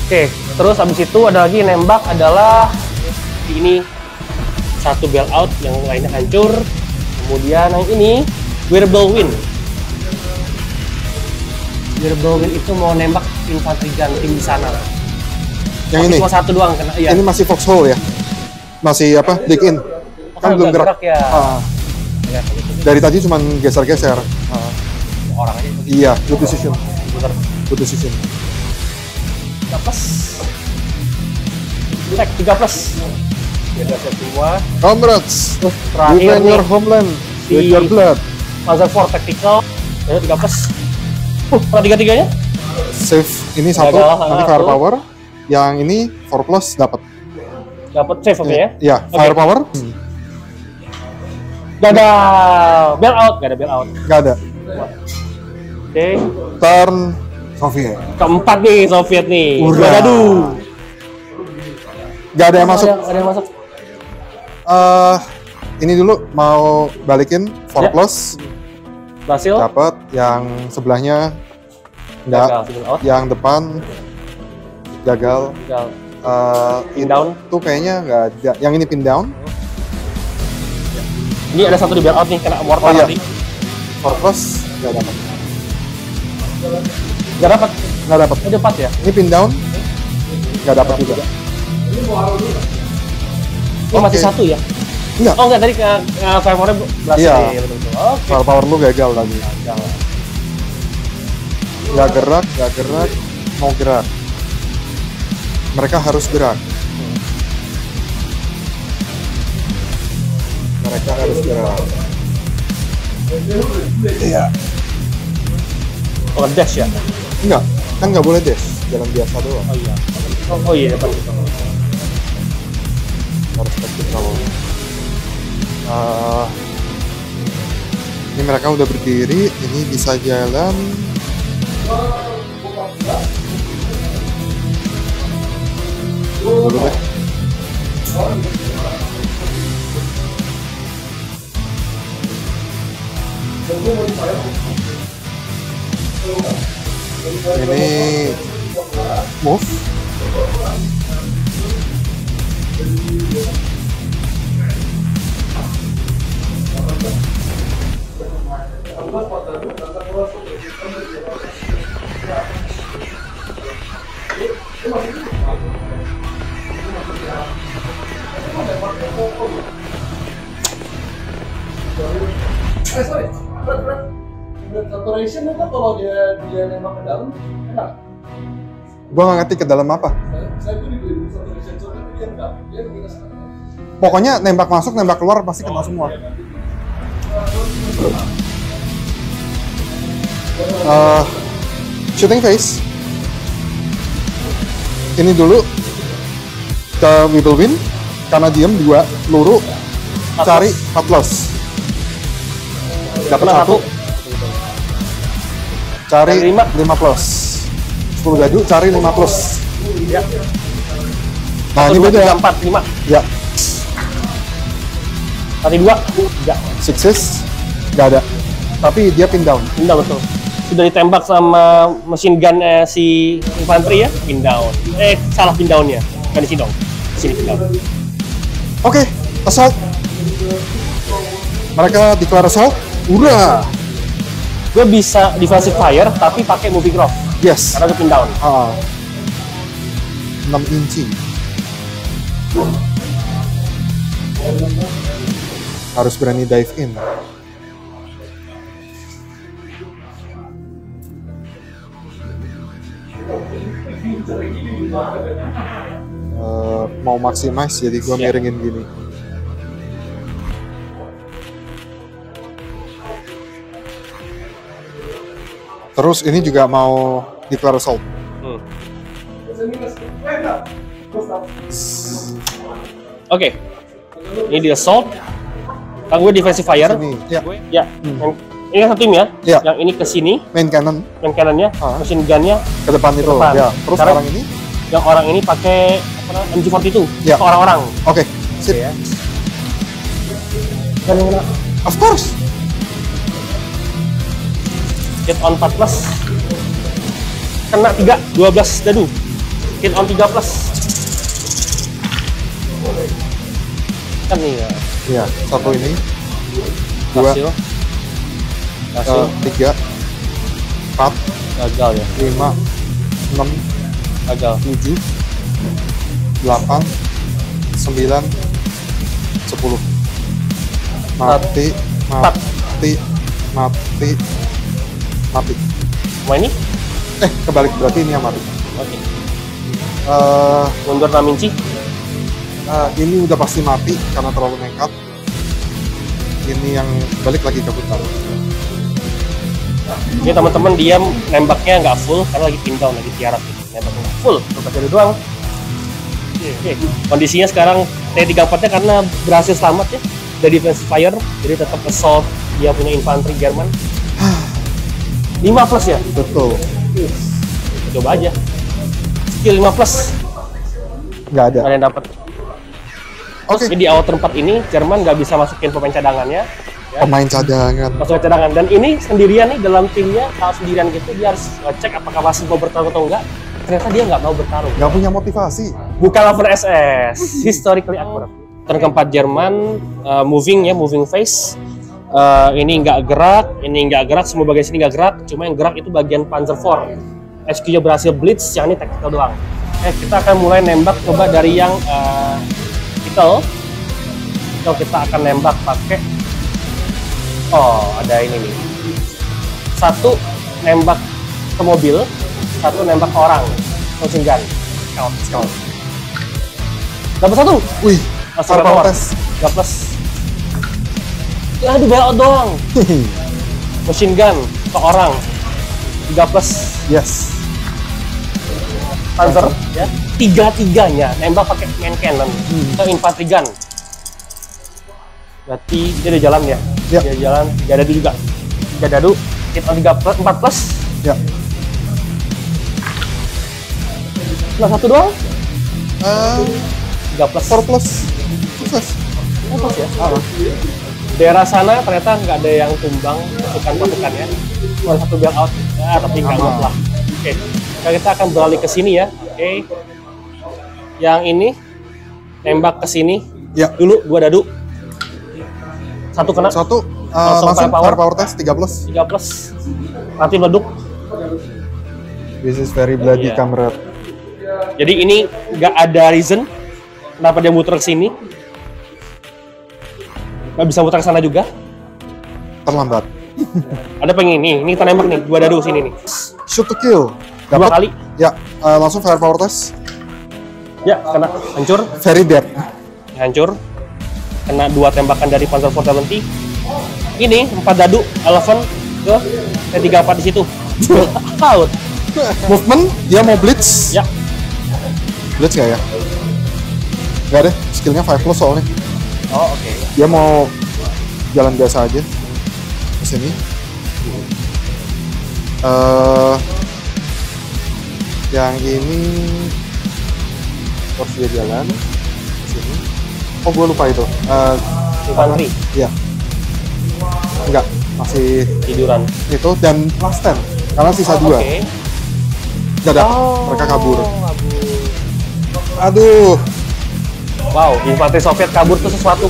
Oke, terus habis itu ada lagi nembak adalah ini satu bail out, yang lainnya hancur. Kemudian yang ini wearable win. Wearable win itu mau nembak infanteri gun tim di sana. Yang ini. Cuma satu doang kena. Iya. Ini masih foxhole ya. Masih apa? Dig in. Kan belum gerak. ya. Ah, Ya, kalau gitu. dari tadi cuma geser-geser. Orang aja. Iya, good decision. Bener. Good decision. 3 plus. Cek 3 plus. Beda semua. Comrades, Terus terakhir defend nih your homeland si- with your blood. Panzer IV Tactical. Ya 3 plus. Pernah 3-3-nya? Save ini satu, Gagal, nanti satu. firepower. Yang ini 4 plus dapat. Dapat save oke ya? Iya, Oke. firepower Gagal. Bail out, gak ada bail out. nggak ada. Oke. Turn Soviet. Keempat nih Soviet nih. Ura. Aduh. Nggak ada yang masuk. Ada yang masuk. Ini dulu mau balikin 4 Ya. plus Berhasil. dapat. Yang sebelahnya nggak. Gagal. Bail out. Yang depan gagal. Gagal. Pin Itu down. tuh kayaknya nggak ada. Yang ini pin down. Ini ada satu di bail out nih, kena mortar Oh, iya. nanti. 4 plus nggak dapat. Gak dapat. Nggak dapat. Oh, dapat ya? Ini pin down nggak dapat juga. Ini masih Oke. satu ya? Enggak. Oh enggak, tadi ke firepower-nya berhasil. Iya. Iya, betul-betul. Oke. Firepower lu gagal tadi. Nggak gerak, mau gerak. Mereka harus gerak. Mereka harus gerak. Iya. Oh, dash ya? Enggak, kan nggak boleh dash. Jalan biasa doang. Oh iya. Oh iya, depan gitu. Harus aktif kalau. Ini mereka udah berdiri. Ini bisa jalan. Dulu deh. Ini move. Sorry, berat saturation itu kalau dia nembak ke dalam enak. Gua nggak ngerti ke dalam apa. Saya tuh di saturation zone tapi dia enggak, dia minus. Pokoknya nembak masuk, nembak keluar pasti kena semua. Shooting phase. Ini dulu ke Weeble Win karena diem 2 peluru cari 4 plus. Dapat Kena 1, cari Cari 5 plus. 10 dadu cari 5 plus. Ya. Nah, ini beda. 4, 5. Ya, Tadi 2. 3. sixes nggak ada. Tapi dia pin down. Pin down betul. Sudah ditembak sama mesin gun si infanteri ya, pin down. Salah pin downnya. Bukan di sini dong. Di sini pin down. Oke, assault. Mereka declare assault. Udah. Gue bisa defensive fire tapi pakai moving rock Yes. karena gue pin down. 6 inci. Harus berani dive in. Mau maximize jadi gue miringin gini. Terus ini juga mau declare assault. Oke, ini di assault. Kan gue defensive fire. Sini, ya. Ya, ini kan satu tim ya. Ya. Yang ini ke sini, Main cannon main kanannya, machine gunnya ke depan itu. depan. Ya. Terus Sekarang- orang ini, yang orang ini pakai apa namanya, MG42 Ya. ke orang-orang. oke, sip. Ya. Dan yang kena Of course. hit on 4 plus, kena 3, 12 dadu. Hit on 3 plus. Kan nih ya. Ya, satu ini, dua, Hasil. Hasil. 3, 4, Gagal ya. 5, 6, Gagal. 7, 8, 9, 10. Mati, Empat. mati, mati, mati. Mau ini? Kebalik, berarti ini yang mati. Oke. Eh, Mundur 6 inci. ini udah pasti mati karena terlalu nekat. Ini yang balik lagi ke hutan. Ini teman-teman dia nembaknya nggak full karena lagi pin down, lagi tiarap gitu. Nembaknya nggak full, nembak dari doang. Oke. Kondisinya sekarang T34-nya karena berhasil selamat ya dari defensive fire, jadi tetap assault. Dia punya infanteri Jerman. 5 plus ya? Betul. Coba aja. Skill 5 plus, Nggak ada. nggak ada yang dapat. Oke. Jadi di awal tempat ini Jerman nggak bisa masukin pemain cadangannya. Ya. Pemain cadangan. Masuk ke cadangan, dan ini sendirian nih dalam timnya, kalau sendirian gitu dia harus ngecek apakah masih mau bertarung atau enggak. Ternyata dia nggak mau bertarung. Nggak punya motivasi. Bukan Waffen SS, historically accurate. Turn keempat Jerman, moving ya, moving phase. Ini nggak gerak, ini nggak gerak, semua bagian sini nggak gerak, cuma yang gerak itu bagian Panzer IV. HQ-nya berhasil blitz, yang ini tactical doang. Kita akan mulai nembak, coba dari yang Vital. Atau kita akan nembak pakai, oh ada ini nih. Satu nembak ke mobil, satu nembak ke orang, machine gun, scout. Dapat satu. Wih, Langsung Firepower keluar. test. 3 plus. Ya, aduh bailout doang. Machine gun ke orang. 3 plus. Yes. Panzer ya. Tiga-tiganya nembak pakai main cannon ke infantry gun. Berarti dia ada jalan ya. Ya. Dia jalan, dia dadu juga. Dia dadu, hit on 3 plus, 4 plus. Ya. Nah, satu doang. 3 plus. 4 plus. Sukses. 4 plus ya. Daerah sana ternyata nggak ada yang tumbang pasukan-pasukannya. Cuma satu bail out, tapi nggak Aman. muat lah. Oke, nah, kita akan beralih ke sini ya. Oke, yang ini tembak ke sini. Ya. Dulu gua dadu. Satu kena, Satu, Langsung langsung firepower. firepower test 3 plus. 3 plus. Nanti meleduk. This is very bloody, Iya. comrade. Jadi ini nggak ada reason kenapa dia muter ke sini. Nggak bisa muter ke sana juga. Terlambat. Ada pengen ini kita nembak nih, gua dadu sini nih. Shoot to kill. 2 Dapat. kali. Ya, langsung firepower test. Ya, kena, hancur. Very dead. Hancur, kena 2 tembakan dari Panzer 470. Ini 4 dadu 11 ke T34 di situ. Out. Movement, dia mau blitz. Ya, Blitz nggak ya? Nggak deh, skillnya 5 plus soalnya. oh oke. Dia mau jalan biasa aja ke sini. Yang ini harus dia jalan ke sini. Oh, gue lupa itu. Infanteri Iya. Enggak, masih tiduran. itu dan last stand karena sisa 2. Oke. Dadah, mereka kabur. Aduh, Wow, infanteri Soviet kabur tuh sesuatu.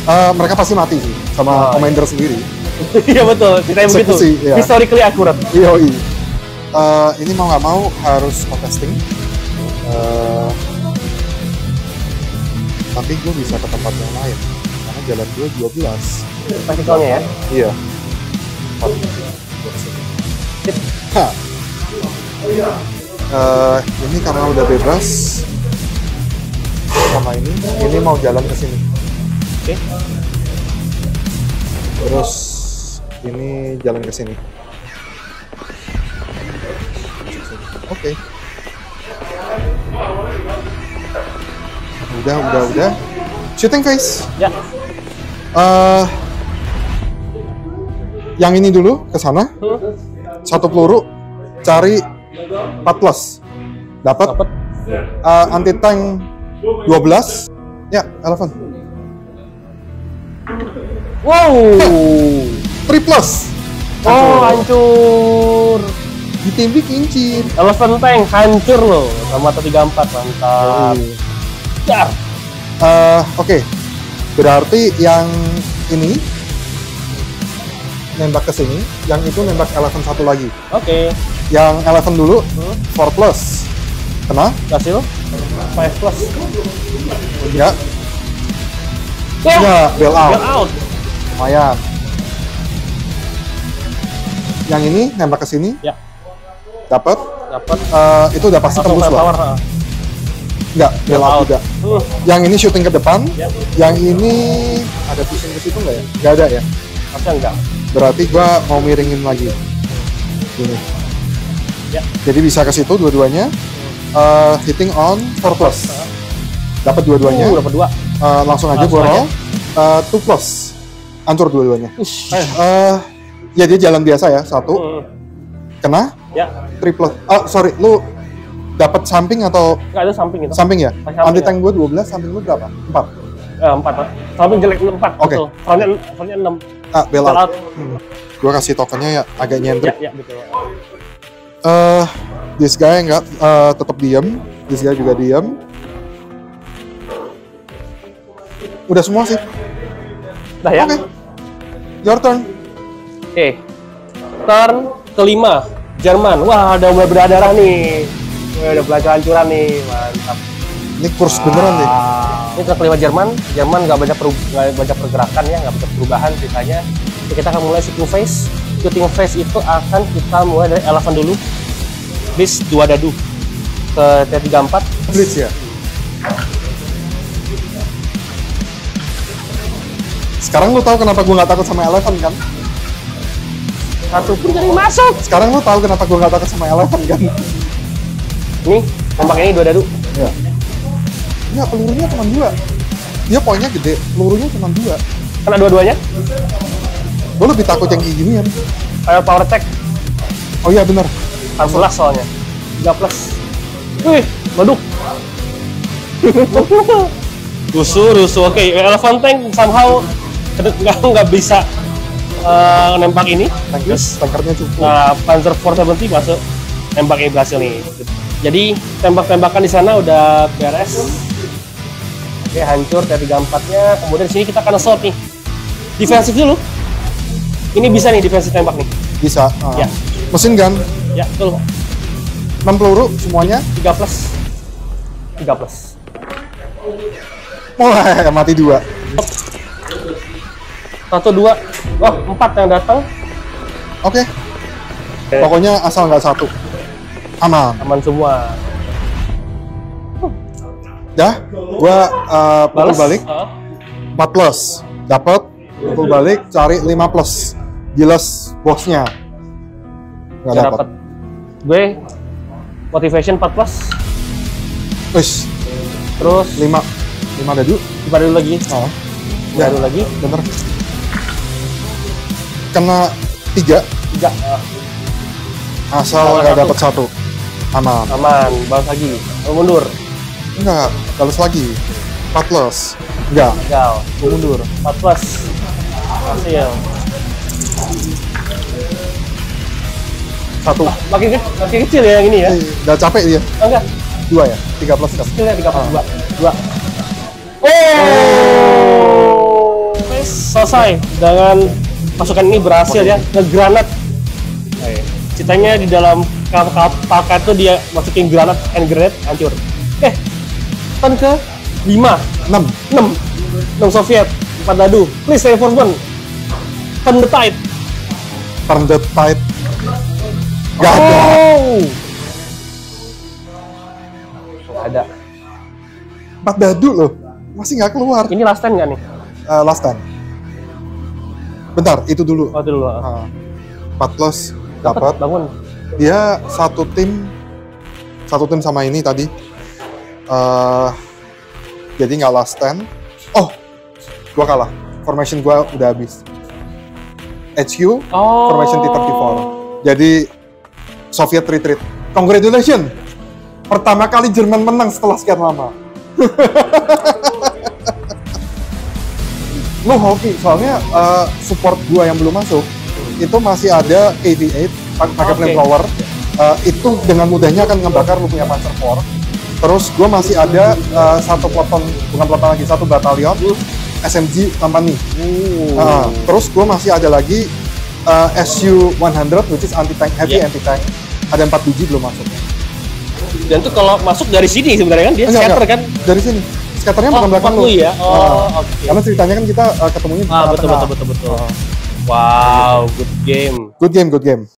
Mereka pasti mati sih sama commander sendiri. Iya betul, ceritanya begitu. Eksekusi, iya. Historically akurat. Yoi. Ini mau nggak mau harus contesting. Tapi gue bisa ke tempat yang lain karena jalan gue 12. Praktikalnya ya. Iya. Hah. Ini karena udah bebas sama ini mau jalan ke sini. Oke. Terus ini jalan ke sini. Oke. Udah. Shooting phase. Ya. Yang ini dulu ke sana. Satu peluru cari 4+. Dapat. Anti tank 12. Ya, elephant. Wow. 3+. Oh, hancur. Ditembik kincir. Elephant tank hancur loh sama T34, mantap. Dar. Oke. Berarti yang ini nembak ke sini, yang itu nembak elephant satu lagi. Oke. Yang elephant dulu 4+. Kena? Hasil 5+. Enggak. Ya. Enggak, bail out. Get out. Lumayan. Yang ini nembak ke sini. Ya. Dapat. Itu udah pasti Langsung tembus power. lah. Enggak, bail out juga. Yang ini shooting ke depan. Ya. Yang ini ada pusing ke situ enggak ya? Enggak ada ya. Masih enggak. Berarti gua mau miringin lagi. Gini. Ya. Jadi bisa ke situ dua-duanya. Hitting on 4+. Dapat dua-duanya. Dapat 2. Langsung aja Langsung gua roll. 2+. Hancur dua-duanya. Ya dia jalan biasa ya, 1. Kena. Ya. 3+. Sorry, lu dapat samping atau Enggak ada samping itu. samping ya? Samping, Anti ya. tank gua 12, samping lu berapa? 4. 4 lah. Samping jelek 4. Oke. Betul. Frontnya 6. Bail Bail out. out. Gua kasih tokennya ya agak nyentrik. Ya, betul. This guy enggak tetap diam. This guy juga diam. Udah semua sih. Dah ya. Oke. Your turn. Oke. Turn kelima. Jerman. Wah, udah mulai berdarah nih. Udah belajar hancuran nih. Mantap. Ini kurs beneran deh. Ini turn kelima Jerman. Jerman nggak banyak pergerakan ya, nggak banyak perubahan ceritanya. Jadi kita akan mulai shooting phase. Shooting phase itu akan kita mulai dari elephant dulu. Bis 2 dadu ke T34. Blitz ya. Sekarang lu tahu kenapa gue nggak takut sama elephant kan? Satu pun jadi masuk. Sekarang lu tahu kenapa gue nggak takut sama elephant kan? Nih, tembak ini 2 dadu. Ya. Enggak, pelurunya cuma 2. Dia poinnya gede, pelurunya cuma 2. Kena dua-duanya. Gue lebih takut yang kayak ginian. Kayak power attack. Oh iya benar. 14 soalnya. 3+. Wih, baduk. Rusuh. Oke, elephant tank somehow nggak bisa nembak ini. Tankernya cukup. Nah, Panzer 470 masuk. Nembak ini berhasil nih. Jadi tembak-tembakan di sana udah beres. Oke, hancur T34-nya. Kemudian sini kita akan assault nih. Defensif dulu. Ini bisa nih defensif tembak nih. Bisa. Ya. Mesin gun. Ya, betul. 6 peluru semuanya. 3+. Wah, mati 2. 1, 2. Wah, 4 yang datang. Oke. Pokoknya asal nggak 1. Aman. Aman semua. Dah, gua pukul Balas. balik 4+. Dapat pukul balik cari 5+. Giles bosnya. Nggak Nggak dapat. dapat. Gue motivation 4+. Wis, Terus 5 dadu. coba dulu lagi. Oh. Coba dulu lagi. Bener. Kena 3 3. asal Salah nggak satu. dapat 1. Aman. Aman. Balas lagi. Mundur. Enggak, balas lagi. 4+. Enggak, Gagal. gua mundur. 4+. Hasil. 1. Makin kecil ya yang ini ya. Udah capek dia. Oh, enggak. 2 ya? 3+ kan? Kecilnya 3+2. 2. Oh. selesai dengan pasukan ini berhasil ya ngegranat. Ceritanya di dalam kapal itu dia masukin granat and grenade hancur. Turn ke 5, 6 Soviet, 4 dadu. Please reinforcement. Turn the tide. Turn the tide. Gak ada. Nggak ada. 4 dadu loh. Masih nggak keluar. Ini last stand nggak nih? Last stand. Bentar, itu dulu. Oh, itu dulu. 4 close dapat. Bangun. Dia satu tim sama ini tadi. Jadi nggak last stand. Oh, gua kalah. Formation gua udah habis. HQ, formation T-34. Jadi Soviet retreat. Congratulations. Pertama kali Jerman menang setelah sekian lama. Lu hoki, soalnya support gua yang belum masuk itu masih ada AV8 pakai flamethrower. Itu dengan mudahnya akan ngebakar lu punya Panzer IV. Terus gua masih ada satu peleton, bukan peleton lagi, satu batalion SMG company. Terus gua masih ada lagi SU-100 which is anti-tank, heavy anti-tank. Ada 4 biji belum masuk. Dan tuh kalau masuk dari sini sebenarnya kan dia scatter kan? Dari sini. Scatternya bukan belakang lu. Ya? Karena ceritanya kan kita ketemunya di betul. Wow, good game. Good game.